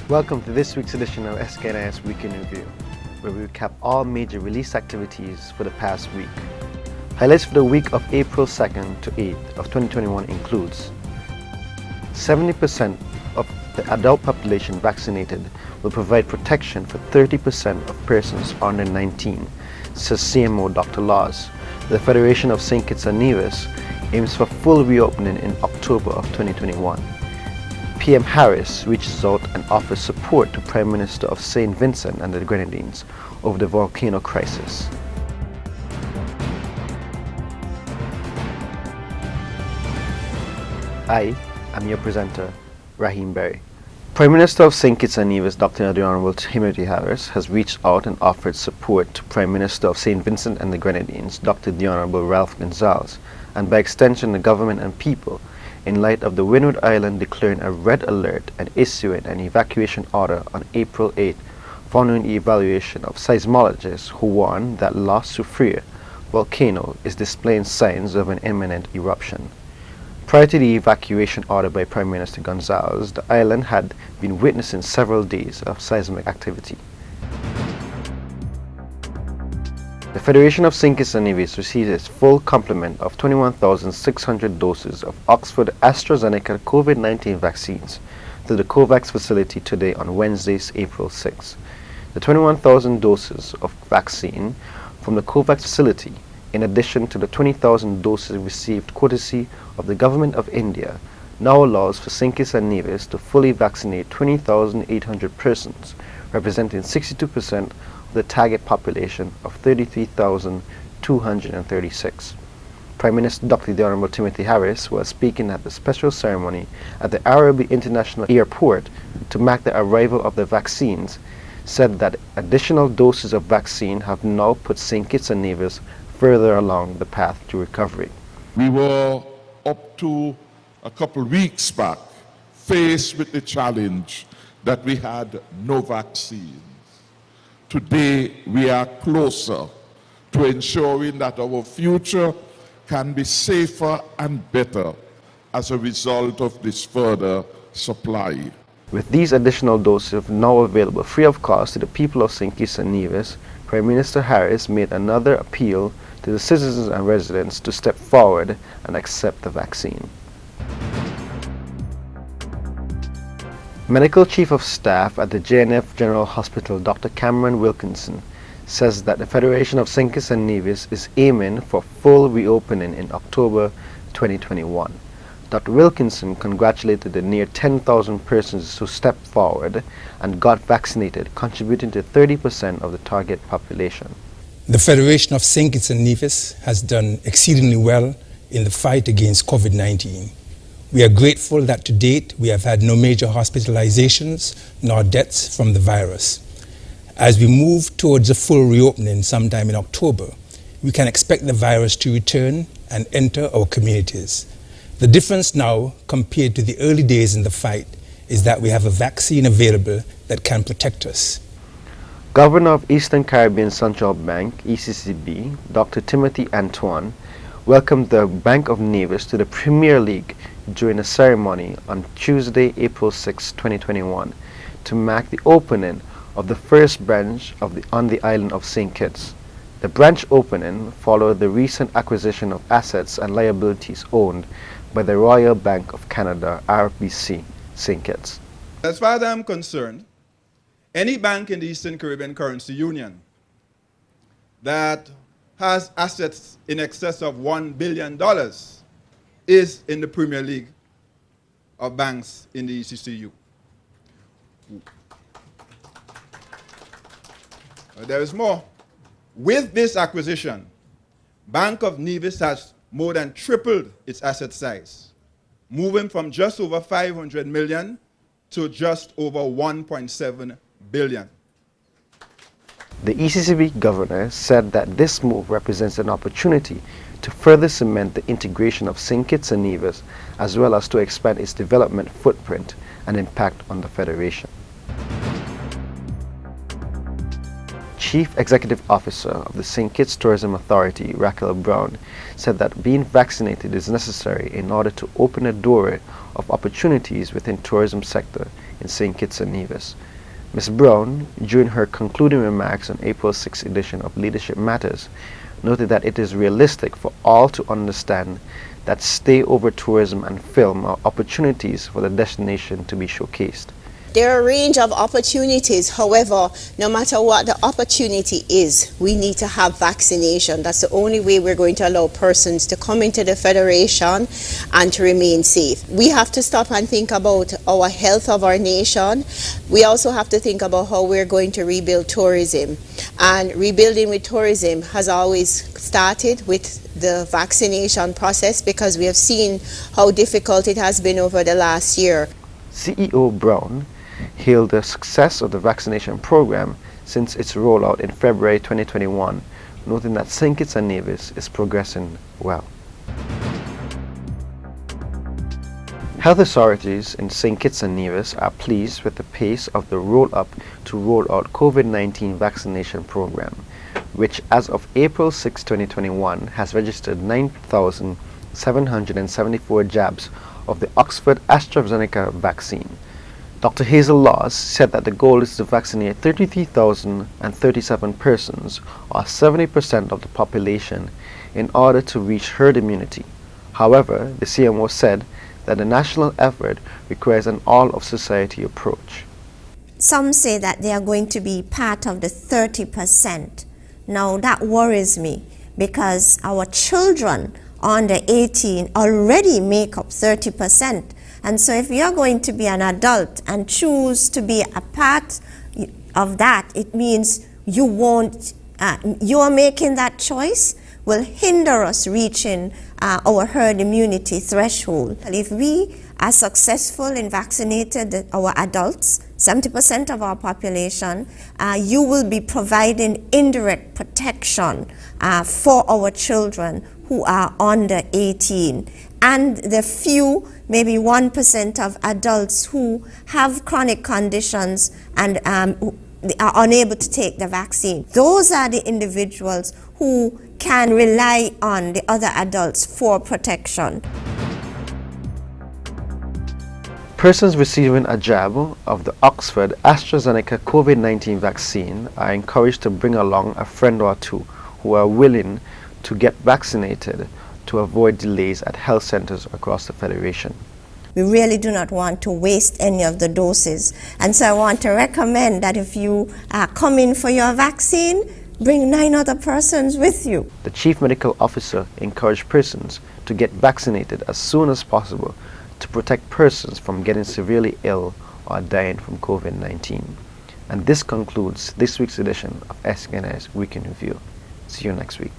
Welcome to this week's edition of SKNIS Weekend Review, where we recap all major release activities for the past week. Highlights for the week of April 2nd to 8th of 2021 includes 70% of the adult population vaccinated will provide protection for 30% of persons under 19, says CMO Dr. Laws. The Federation of St. Kitts and Nevis aims for full reopening in October of 2021. PM Harris reaches out and offers support to Prime Minister of St. Vincent and the Grenadines over the volcano crisis. I am your presenter, Raheem Berry. Prime Minister of St. Kitts and Nevis, Dr. the Honorable Timothy Harris, has reached out and offered support to Prime Minister of St. Vincent and the Grenadines, Dr. the Honorable Ralph Gonsalves, and by extension the government and people, in light of the Windward Island declaring a red alert and issuing an evacuation order on April 8, following the evaluation of seismologists who warn that La Soufriere volcano is displaying signs of an imminent eruption. Prior to the evacuation order by Prime Minister Gonsalves, the island had been witnessing several days of seismic activity. The Federation of St. Kitts and Nevis received its full complement of 21,600 doses of Oxford AstraZeneca COVID-19 vaccines to the COVAX facility today on Wednesday, April 6. The 21,000 doses of vaccine from the COVAX facility, in addition to the 20,000 doses received courtesy of the Government of India, now allows for St. Kitts and Nevis to fully vaccinate 20,800 persons, representing 62% of the target population of 33,236. Prime Minister Dr. the Honorable Timothy Harris was speaking at the special ceremony at the Arabi International Airport to mark the arrival of the vaccines, said that additional doses of vaccine have now put St. Kitts and Nevis further along the path to recovery. We were up to a couple weeks back faced with the challenge that we had no vaccines. Today we are closer to ensuring that our future can be safer and better as a result of this further supply. With these additional doses now available free of cost to the people of St. Kitts and Nevis, Prime Minister Harris made another appeal to the citizens and residents to step forward and accept the vaccine. Medical Chief of Staff at the JNF General Hospital, Dr. Cameron Wilkinson, says that the Federation of St. Kitts and Nevis is aiming for full reopening in October 2021. Dr. Wilkinson congratulated the near 10,000 persons who stepped forward and got vaccinated, contributing to 30% of the target population. The Federation of St. Kitts and Nevis has done exceedingly well in the fight against COVID-19. We are grateful that to date we have had no major hospitalizations nor deaths from the virus. As we move towards a full reopening sometime in October, we can expect the virus to return and enter our communities. The difference now, compared to the early days in the fight, is that we have a vaccine available that can protect us. Governor of Eastern Caribbean Central Bank, ECCB, Dr. Timothy Antoine, welcomed the Bank of Nevis to the Premier League during a ceremony on Tuesday, April 6, 2021, to mark the opening of the first branch on the island of St. Kitts. The branch opening followed the recent acquisition of assets and liabilities owned by the Royal Bank of Canada, RBC, St. Kitts. As far as I'm concerned, any bank in the Eastern Caribbean Currency Union that has assets in excess of $1 billion is in the Premier League of banks in the ECCU. There is more. With this acquisition, Bank of Nevis has more than tripled its asset size, moving from just over 500 million to just over 1.7 billion. The ECCB governor said that this move represents an opportunity to further cement the integration of St. Kitts and Nevis, as well as to expand its development footprint and impact on the Federation. Chief Executive Officer of the St. Kitts Tourism Authority, Raquel Brown, said that being vaccinated is necessary in order to open a door of opportunities within tourism sector, in St. Kitts and Nevis. Ms. Brown, during her concluding remarks on April 6th edition of Leadership Matters, noted that it is realistic for all to understand that stay-over tourism and film are opportunities for the destination to be showcased. There are a range of opportunities. However, no matter what the opportunity is, we need to have vaccination. That's the only way we're going to allow persons to come into the Federation and to remain safe. We have to stop and think about our health of our nation. We also have to think about how we're going to rebuild tourism. And rebuilding with tourism has always started with the vaccination process, because we have seen how difficult it has been over the last year. CEO Brown hailed the success of the vaccination program since its rollout in February 2021, noting that St. Kitts and Nevis is progressing well. Health authorities in St. Kitts and Nevis are pleased with the pace of the roll-up to roll-out COVID-19 vaccination program, which as of April 6, 2021 has registered 9,774 jabs of the Oxford AstraZeneca vaccine. Dr. Hazel Laws said that the goal is to vaccinate 33,037 persons, or 70% of the population, in order to reach herd immunity. However, the CMO said that the national effort requires an all-of-society approach. Some say that they are going to be part of the 30%. Now that worries me, because our children under 18 already make up 30%. And so if you're going to be an adult and choose to be a part of that, it means you won't, you're making that choice will hinder us reaching our herd immunity threshold. If we are successful in vaccinating our adults, 70% of our population, you will be providing indirect protection for our children who are under 18. And the few, maybe 1% of adults who have chronic conditions and are unable to take the vaccine. Those are the individuals who can rely on the other adults for protection. Persons receiving a jab of the Oxford AstraZeneca COVID-19 vaccine are encouraged to bring along a friend or two who are willing to get vaccinated to avoid delays at health centers across the Federation. We really do not want to waste any of the doses. And so I want to recommend that if you come in for your vaccine, bring 9 other persons with you. The Chief Medical Officer encouraged persons to get vaccinated as soon as possible to protect persons from getting severely ill or dying from COVID-19. And this concludes this week's edition of SKNI's Weekend Review. See you next week.